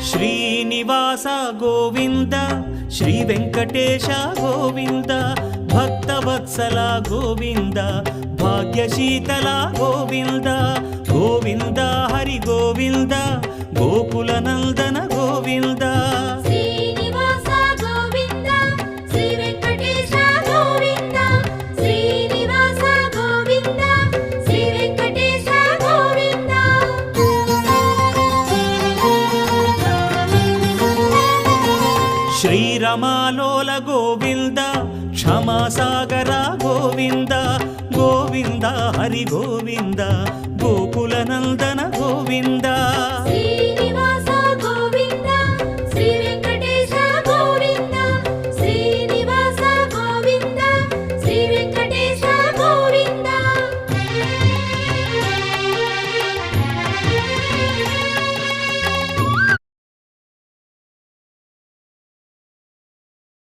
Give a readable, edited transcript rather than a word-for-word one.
Srinivasa Govinda Shri Venkatesha Govinda Bhaktavatsala Govinda భాగ్యశీతల Govinda Govinda Hari Govinda Gokula Nandana Govinda Srinivasa Govinda Shri Venkatesha Govinda Srinivasa Govinda Shri Venkatesha Govinda శ్రీరమాలోల Govinda క్షమాసాగర Govinda Govinda Hari Govinda Gokula Nandana Govinda Shri